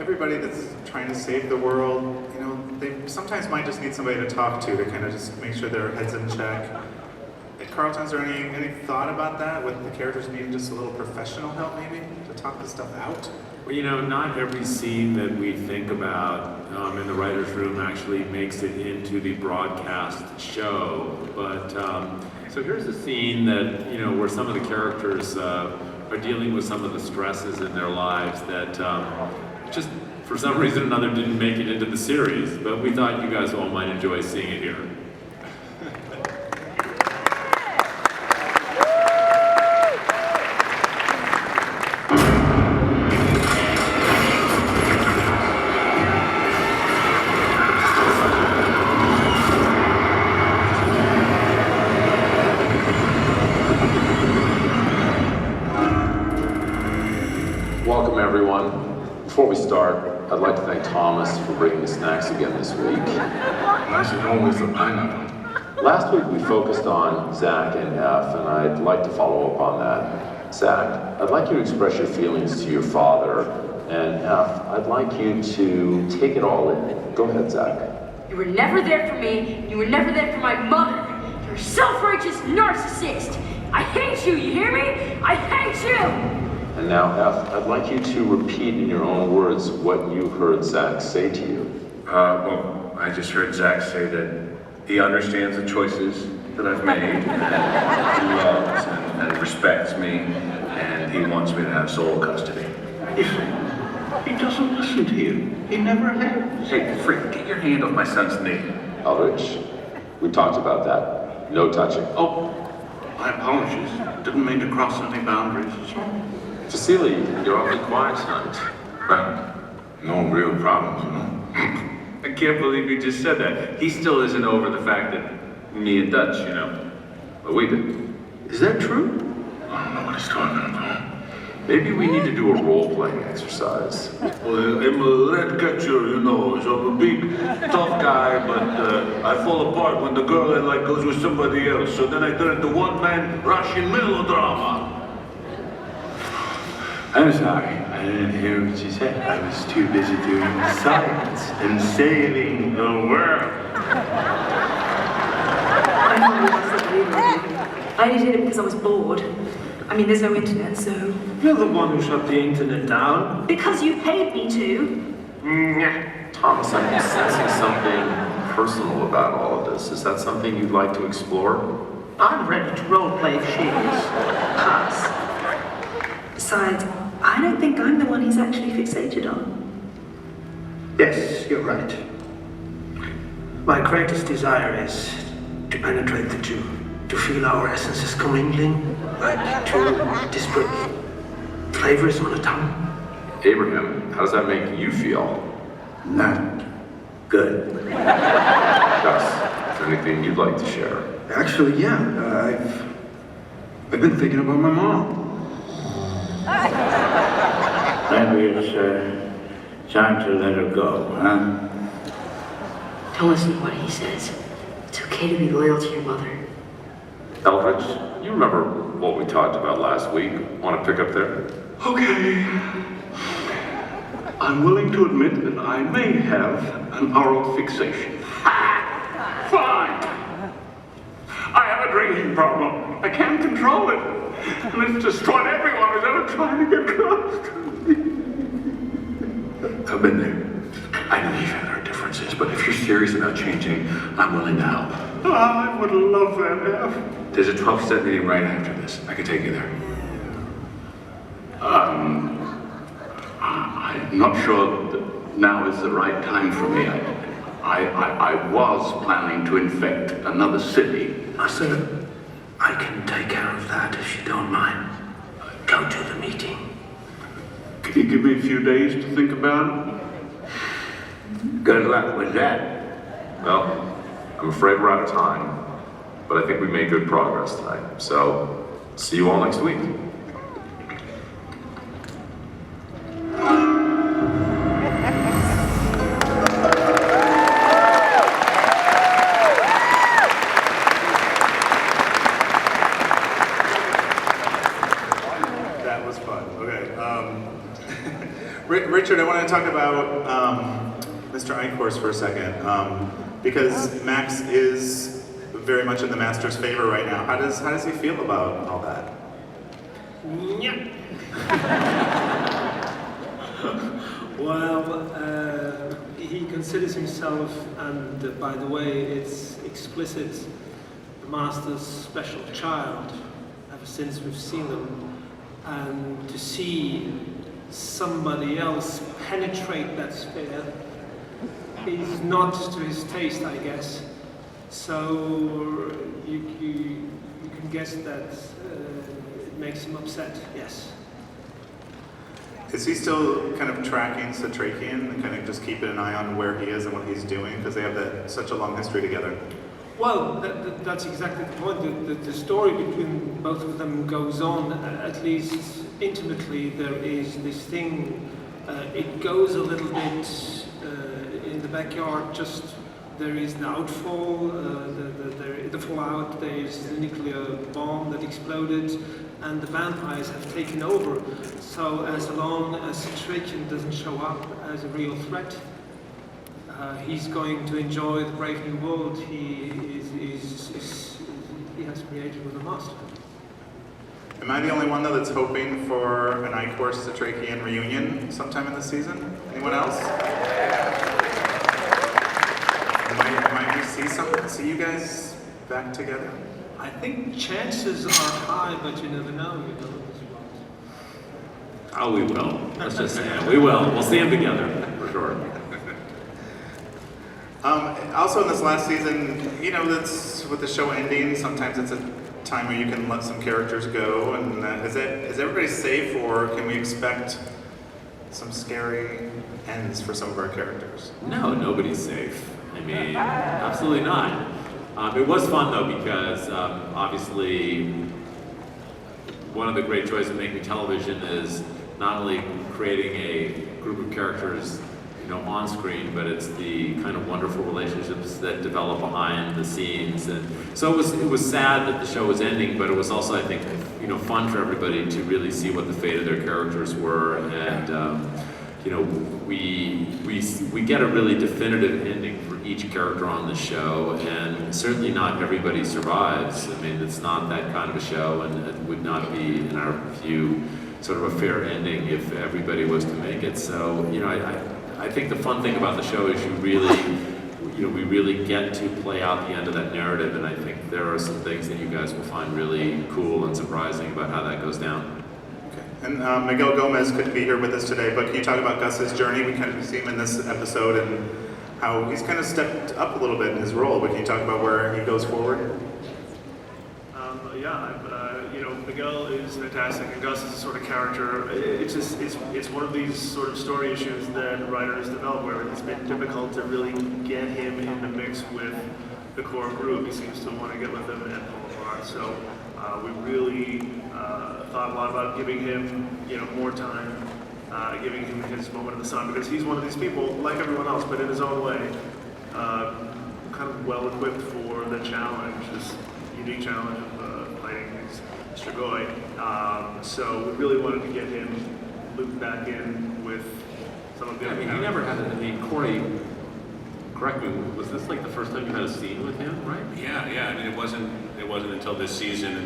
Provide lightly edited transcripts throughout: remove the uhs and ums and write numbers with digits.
everybody that's trying to save the world, you know, they sometimes might just need somebody to talk to kind of just make sure their head's in check. Carlton, is there any thought about that, with the characters needing just a little professional help maybe, to talk this stuff out? Well, you know, not every scene that we think about in the writer's room actually makes it into the broadcast show. But, so here's a scene that, you know, where some of the characters are dealing with some of the stresses in their lives that just, for some reason or another, didn't make it into the series. But we thought you guys all might enjoy seeing it here. Welcome, everyone. Before we start, I'd like to thank Thomas for bringing the snacks again this week. Nice as always, the pineapple. Last week we focused on Zach and F, and I'd like to follow up on that. Zach, I'd like you to express your feelings to your father, and F, I'd like you to take it all in. Go ahead, Zach. You were never there for me. You were never there for my mother. You're a self-righteous narcissist. I hate you, you hear me? I hate you! And now, F, I'd like you to repeat in your own words what you heard Zach say to you. Well, I just heard Zach say that he understands the choices that I've made, and he loves and respects me, and he wants me to have sole custody. He doesn't listen to you. He never has. Hey, freak, get your hand off my son's knee. Aldrich, we talked about that. No touching. Oh, my apologies. Didn't mean to cross any boundaries. Vasily, you're awfully quiet tonight. Well, no real problems, you know? I can't believe you just said that. He still isn't over the fact that me and Dutch, you know, but we did. Is that true? I don't know what he's talking about. Maybe we need to do a role-playing exercise. Well, I'm a red catcher, you know, so I'm a big, tough guy, but I fall apart when the girl I like goes with somebody else, so then I turn into one-man Russian melodrama. I'm sorry, I didn't hear what you said. I was too busy doing science and saving the world. I only did it because I was bored. I mean, there's no internet, so... You're the one who shut the internet down. Because you paid me to. Thomas, I'm sensing something personal about all of this. Is that something you'd like to explore? I'm ready to roleplay if she is. Pass. Besides, I don't think I'm the one he's actually fixated on. Yes, you're right. My greatest desire is to penetrate the two, to feel our essences commingling, like two disparate flavors on a tongue. Abraham, how does that make you feel? Not good. Gus, is there anything you'd like to share? Actually, yeah. I've been thinking about my mom. Maybe it's time to let her go, huh? Don't listen to what he says. It's okay to be loyal to your mother. Eldridge, you remember what we talked about last week? Want to pick up there? Okay. I'm willing to admit that I may have an oral fixation. Fine. I have a drinking problem. I can't control it. And it's destroyed everyone who's ever tried to get close to me. I've been there. I believe there are differences, but if you're serious about changing, I'm willing to help. I would love that, F. There's a 12-step meeting right after this. I could take you there. I'm not sure that now is the right time for me. I was planning to infect another city. Sir, I can take care of that if you don't mind. Go to the meeting. Can you give me a few days to think about it? Good luck with that. Well, I'm afraid we're out of time, but I think we made good progress tonight. So, see you all next week. That was fun. Okay. Richard, I want want to talk about Mr. Eichhorst for a second, because Max is very much in the Master's favor right now. How does he feel about all that? Yeah. Well, he considers himself, and by the way, it's explicit, the Master's special child ever since we've seen them. And to see somebody else penetrate that sphere is not to his taste, I guess. So you can guess that it makes him upset, yes. Is he still kind of tracking Satrakian and kind of just keeping an eye on where he is and what he's doing? Because they have such a long history together. Well, that's exactly the point. The story between both of them goes on, at least intimately. There is this thing, it goes a little bit in the backyard, just there is the outfall, the fallout, there is the nuclear bomb that exploded, and the vampires have taken over. So as long as Satrakian doesn't show up as a real threat, he's going to enjoy the brave new world he has created with the Master. Am I the only one, though, that's hoping for an Eichhorst Satrakian reunion sometime in this season? Anyone else? Might we see you guys back together? I think chances are high, but you never know, you know. Oh, we will. Let's just say it. We will. We'll see them together, for sure. Also in this last season, you know, that's with the show ending, sometimes it's a time where you can let some characters go, and is everybody safe, or can we expect some scary ends for some of our characters? No, nobody's safe. I mean, absolutely not. It was fun though, because obviously one of the great joys of making television is not only creating a group of characters, you know, on screen, but it's the kind of wonderful relationships that develop behind the scenes. And so it was sad that the show was ending, but it was also, I think, you know, fun for everybody to really see what the fate of their characters were. And you know, we get a really definitive ending for each character on the show, and certainly not everybody survives. I mean, it's not that kind of a show, and it would not be, in our view, sort of a fair ending if everybody was to make it. So, you know, I think the fun thing about the show is we really get to play out the end of that narrative, and I think there are some things that you guys will find really cool and surprising about how that goes down. Okay. And Miguel Gomez couldn't be here with us today, but can you talk about Gus's journey? We kind of see him in this episode and how he's kind of stepped up a little bit in his role, but can you talk about where he goes forward? You know, Miguel is fantastic, and Gus is a sort of character. It's one of these sort of story issues that writers develop, where it's been difficult to really get him in the mix with the core group. He seems to want to get with them and pull apart. So we really thought a lot about giving him, you know, more time, giving him his moment in the sun, because he's one of these people, like everyone else, but in his own way, kind of well equipped for the challenge, this unique challenge of fighting these Strigoi. So we really wanted to get him looped back in with some of the other. I mean, you never had I mean, Corey, correct me, was this like the first time you had a scene with him, right? Yeah. I mean, it wasn't until this season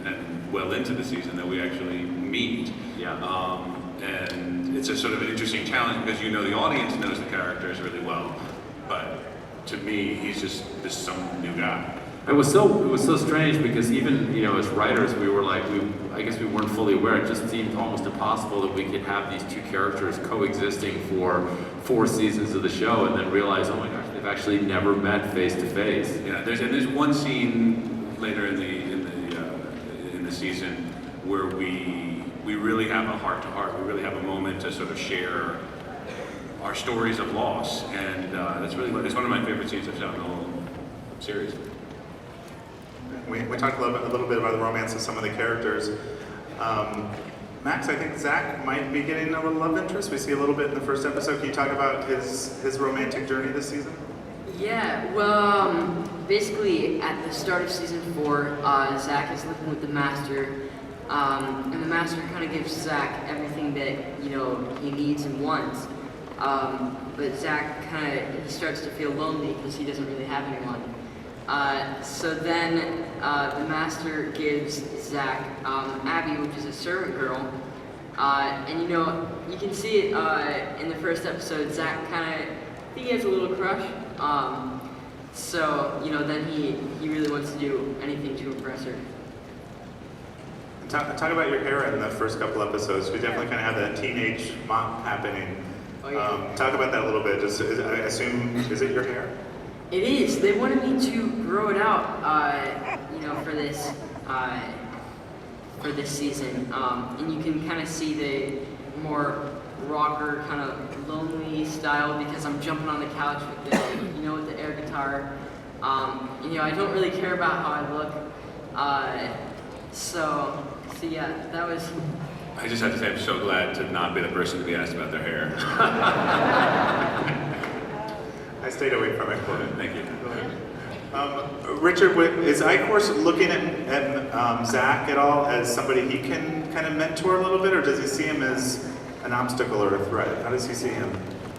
and well into the season that we actually meet. Yeah. And it's a sort of an interesting challenge because, you know, the audience knows the characters really well, but to me, he's just some new guy. It was so strange because even, you know, as writers, we were like, I guess we weren't fully aware. It just seemed almost impossible that we could have these two characters coexisting for 4 seasons of the show and then realize, oh my gosh, they've actually never met face to face. Yeah, there's one scene later in the season where we really have a heart to heart. We really have a moment to sort of share our stories of loss, and it's one of my favorite scenes I've shot in the whole series. We talked a little bit about the romance of some of the characters. Max, I think Zach might be getting a little love interest. We see a little bit in the first episode. Can you talk about his romantic journey this season? Yeah, well, basically at the start of season 4, Zach is living with the Master, and the Master kind of gives Zach everything that, you know, he needs and wants. But Zach he starts to feel lonely because he doesn't really have anyone. So then the master gives Zach Abby, which is a servant girl. And you can see it in the first episode. Zach he has a little crush. So then he really wants to do anything to impress her. Talk about your hair in the first couple episodes. We definitely kind of have that teenage mop happening. Oh, yeah. Talk about that a little bit. I assume, is it your hair? It is. They wanted me to grow it out, for this season. And you can kind of see the more rocker, kind of lonely style because I'm jumping on the couch with the air guitar. I don't really care about how I look. So yeah, that was. I just have to say I'm so glad to not be the person to be asked about their hair. I stayed away from it. Thank you. Richard, is iCourse looking at Zach at all as somebody he can kind of mentor a little bit, or does he see him as an obstacle or a threat? How does he see him?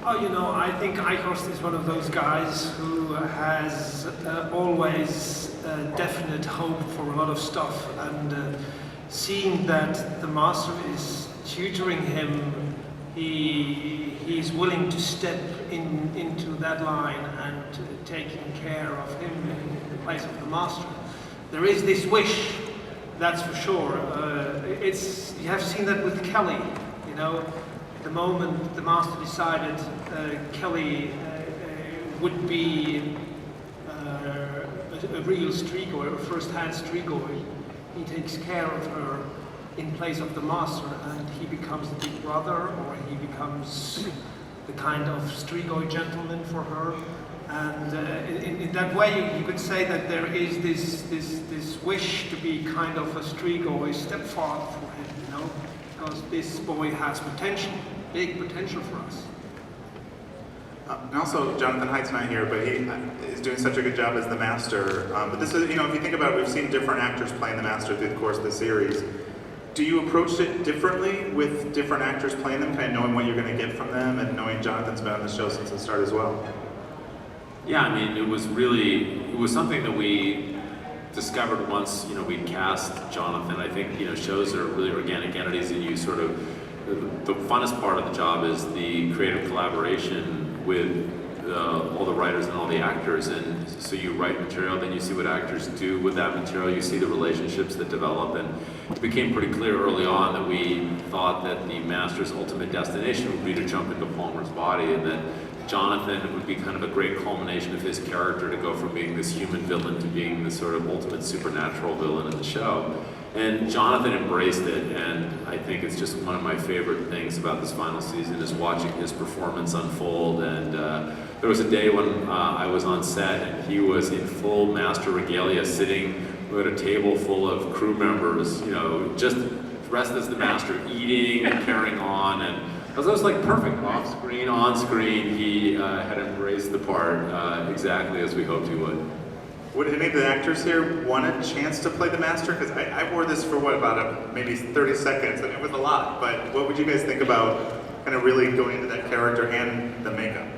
Oh, I think Eichhorst is one of those guys who has always definite hope for a lot of stuff, and seeing that the master is tutoring him, he's willing to step into that line and taking care of him in the place of the master. There is this wish, that's for sure. You have seen that with Kelly, The moment the master decided Kelly would be a real streakoy, a first-hand streakoy, he takes care of her in place of the master, and he becomes the big brother, or he becomes the kind of streakoy gentleman for her. And in that way, you could say that there is this wish to be kind of a streakoy stepfather for him, because this boy has potential, big potential for us. And also, Jonathan Haidt's not here, but he is doing such a good job as the master. But this is, if you think about it, we've seen different actors playing the master through the course of the series. Do you approach it differently with different actors playing them, kind of knowing what you're going to get from them, and knowing Jonathan's been on the show since the start as well? Yeah, it was something that we discovered once, we'd cast Jonathan. I think, shows are really organic entities, and you sort of, the funnest part of the job is the creative collaboration with all the writers and all the actors. And so you write material, then you see what actors do with that material, you see the relationships that develop, and it became pretty clear early on that we thought that the master's ultimate destination would be to jump into Palmer's body, and that Jonathan would be kind of a great culmination of his character to go from being this human villain to being the sort of ultimate supernatural villain in the show. And Jonathan embraced it, and I think it's just one of my favorite things about this final season is watching his performance unfold. And there was a day when I was on set and he was in full master regalia sitting at a table full of crew members, just dressed as the master, eating and carrying on. And it was like perfect, off screen, on screen. He had embraced the part exactly as we hoped he would. Would any of the actors here want a chance to play the master? Because I wore this for maybe 30 seconds, and it was a lot. But what would you guys think about kind of really going into that character and the makeup?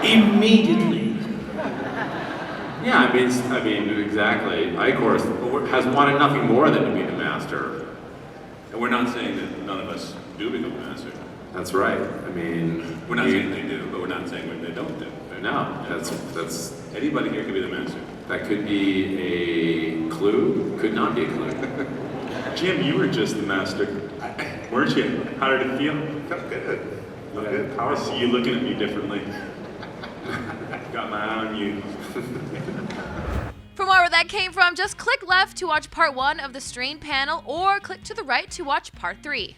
Immediately. Yeah, exactly. iCourse has wanted nothing more than to be the master. And we're not saying that none of us do become the master. That's right. We're not saying they do, but we're not saying what they don't do. No, that's anybody here could be the master. That could be a clue, could not be a clue. Jim, you were just the master, weren't you? How did it feel? Felt good. Felt good. I Powerful. see you looking at me differently. Got my eye on you. For more where that came from, just click left to watch part 1 of the Strain panel, or click to the right to watch part 3.